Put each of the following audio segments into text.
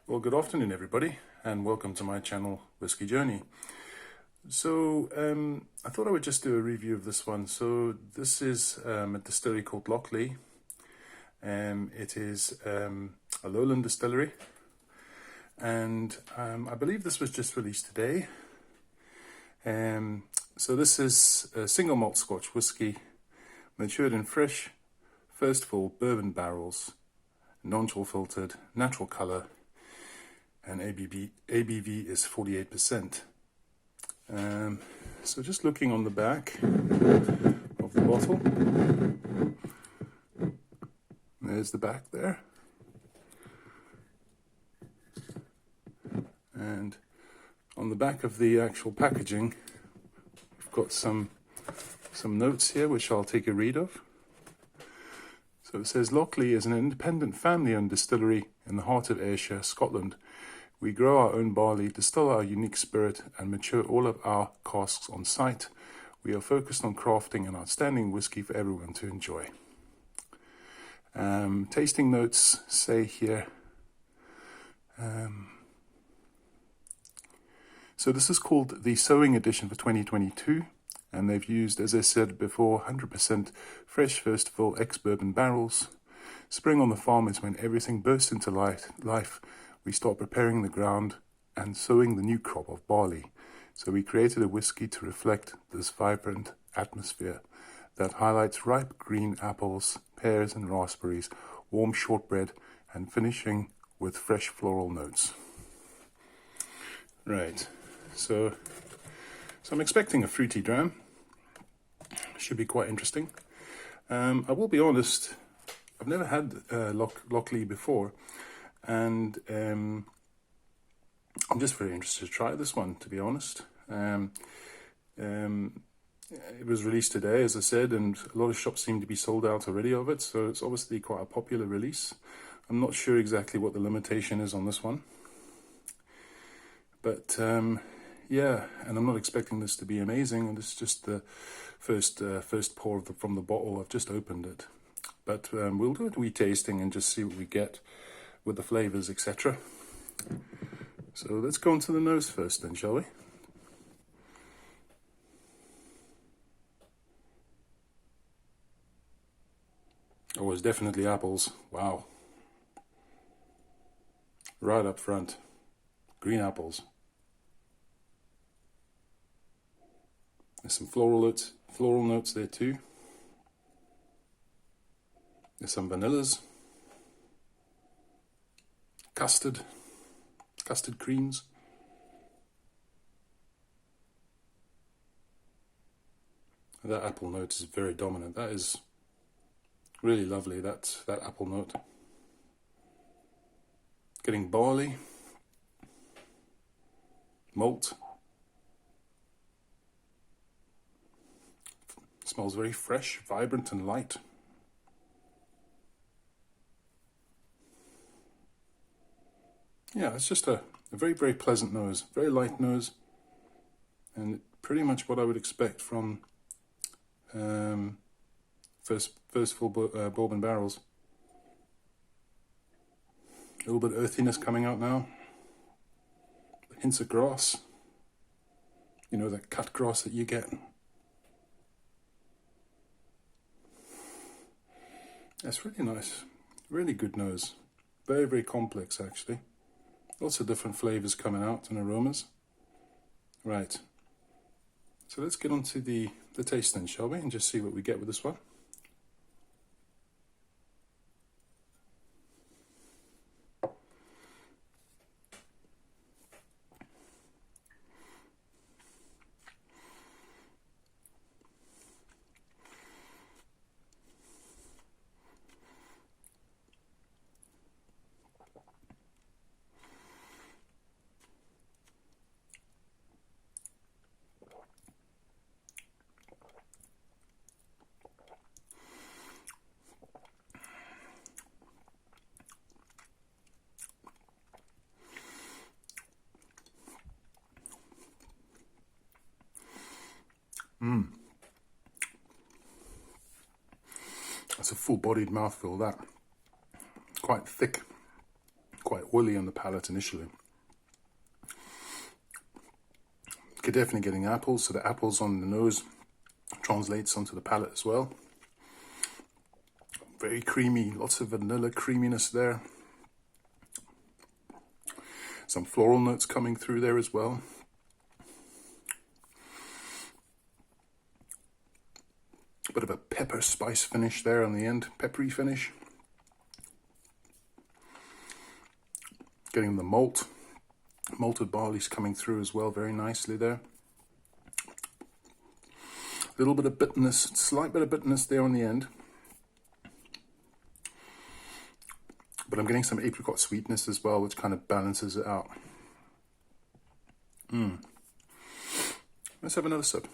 Well, good afternoon, everybody, and welcome to my channel, Whisky Journey. So, I thought I would just do a review of this one. So, this is a distillery called Lochlea. It is a Lowland distillery, and I believe this was just released today. So, this is a single malt Scotch whisky, matured in fresh, first full bourbon barrels, non-chill filtered, natural color, and ABV is 48%. So just looking on the back of the bottle, there's the back there, and on the back of the actual packaging we've got some notes here which I'll take a read of. So it says, Lochlea is an independent family-owned distillery in the heart of Ayrshire, Scotland. We grow our own barley, distill our unique spirit, and mature all of our casks on site. We are focused on crafting an outstanding whisky for everyone to enjoy. Tasting notes say here, so this is called the Sowing Edition for 2022, and they've used, as I said before, 100% fresh first fill ex-bourbon barrels. Spring on the farm is when everything bursts into life. We start preparing the ground and sowing the new crop of barley. So we created a whiskey to reflect this vibrant atmosphere that highlights ripe green apples, pears and raspberries, warm shortbread, and finishing with fresh floral notes. Right, so I'm expecting a fruity dram. Should be quite interesting. I will be honest, I've never had Lochlea before, and I'm just very interested to try this one, to be honest. It was released today, as I said, and a lot of shops seem to be sold out already of it, so it's obviously quite a popular release. I'm not sure exactly what the limitation is on this one, but yeah, and I'm not expecting this to be amazing, and it's just the first pour from the bottle. I've just opened it, but we'll do a wee tasting and just see what we get with the flavors, etc. So let's go on to the nose first then, shall we? Oh, it's definitely apples. Wow. Right up front. Green apples. There's some floral notes there too. There's some vanillas. Custard creams. That apple note is very dominant. That is really lovely, that apple note. Getting barley, malt. Smells very fresh, vibrant and light. Yeah, it's just a very, very pleasant nose, very light nose, and pretty much what I would expect from first full bourbon barrels. A little bit of earthiness coming out now. Hints of grass. You know, that cut grass that you get. That's really nice. Really good nose. Very, very complex, actually. Lots of different flavors coming out and aromas. Right. So let's get on to the taste then, shall we? And just see what we get with this one. That's a full-bodied mouthful, that. Quite thick. quite oily on the palate initially. You're definitely getting apples, so the apples on the nose translates onto the palate as well. Very creamy, lots of vanilla creaminess there. Some floral notes coming through there as well. A bit of a pepper spice finish there on the end, peppery finish. Getting the malted barley's coming through as well very nicely there. A little bit of bitterness, slight bit of bitterness there on the end. But I'm getting some apricot sweetness as well, which kind of balances it out. Let's have another sip.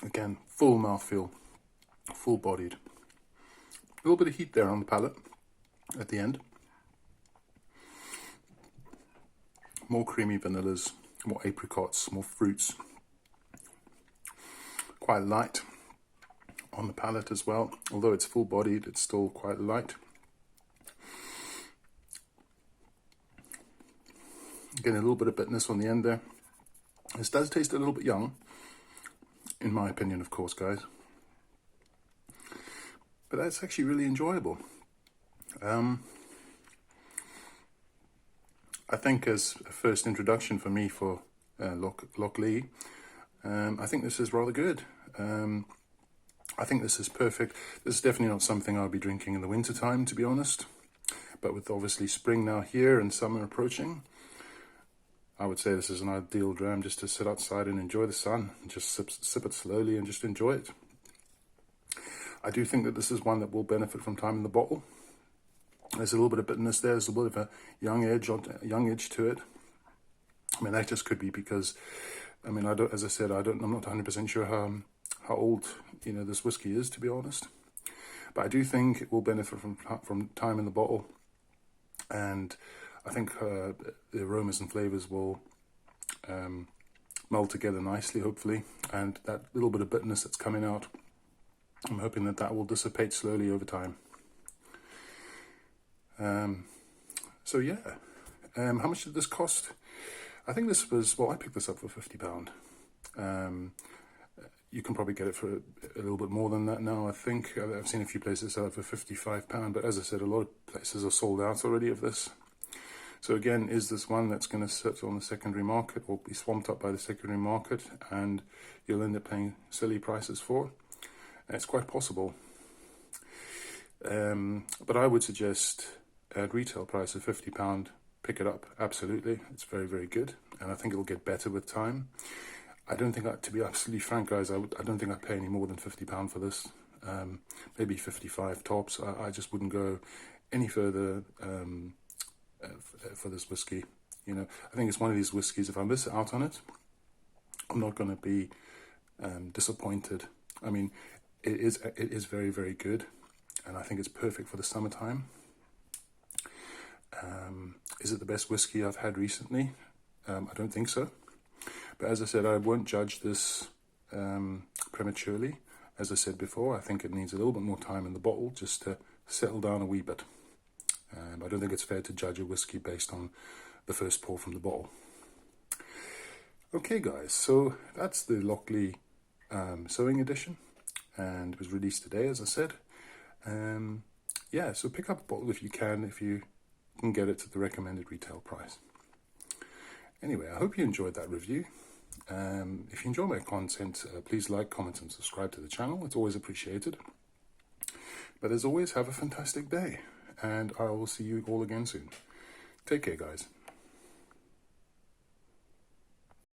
Again, full mouthfeel, full bodied. A little bit of heat there on the palate at the end. More creamy vanillas, more apricots, more fruits. Quite light on the palate as well. Although it's full bodied, it's still quite light. Again, a little bit of bitterness on the end there. This does taste a little bit young, in my opinion, of course, guys. But that's actually really enjoyable. I think as a first introduction for me for Lochlea, I think this is rather good. I think this is perfect. This is definitely not something I'll be drinking in the winter time, to be honest. But with obviously spring now here and summer approaching, I would say this is an ideal dram just to sit outside and enjoy the sun, and just sip it slowly and just enjoy it. I do think that this is one that will benefit from time in the bottle. There's a little bit of bitterness there. There's a bit of a young edge to it. I mean, that just could be because, I mean, as I said, I'm not 100% sure how old this whiskey is, to be honest. But I do think it will benefit from time in the bottle, and I think the aromas and flavors will meld together nicely, hopefully. And that little bit of bitterness that's coming out, I'm hoping that will dissipate slowly over time. So yeah, how much did this cost? I think this was, well, I picked this up for £50. You can probably get it for a little bit more than that now, I think. I've seen a few places sell it for £55, but as I said, a lot of places are sold out already of this. So again, is this one that's going to sit on the secondary market or be swamped up by the secondary market and you'll end up paying silly prices for? It's quite possible. But I would suggest at retail price of £50, pick it up, absolutely. It's very, very good, and I think it'll get better with time. I don't think, to be absolutely frank, guys, I don't think I'd pay any more than £50 for this. Maybe 55 tops. I just wouldn't go any further for this whiskey. I think it's one of these whiskies, if I miss out on it, I'm not going to be disappointed. I mean, it is very, very good, and I think it's perfect for the summertime. Is it the best whiskey I've had recently? I don't think so. But as I said, I won't judge this prematurely. As I said before, I think it needs a little bit more time in the bottle just to settle down a wee bit. I don't think it's fair to judge a whiskey based on the first pour from the bottle. Okay, guys, so that's the Lochlea Sowing Edition, and it was released today, as I said. Yeah, so pick up a bottle if you can get it to the recommended retail price. Anyway, I hope you enjoyed that review. If you enjoy my content, please like, comment, and subscribe to the channel. It's always appreciated. But as always, have a fantastic day, and I will see you all again soon. Take care, guys.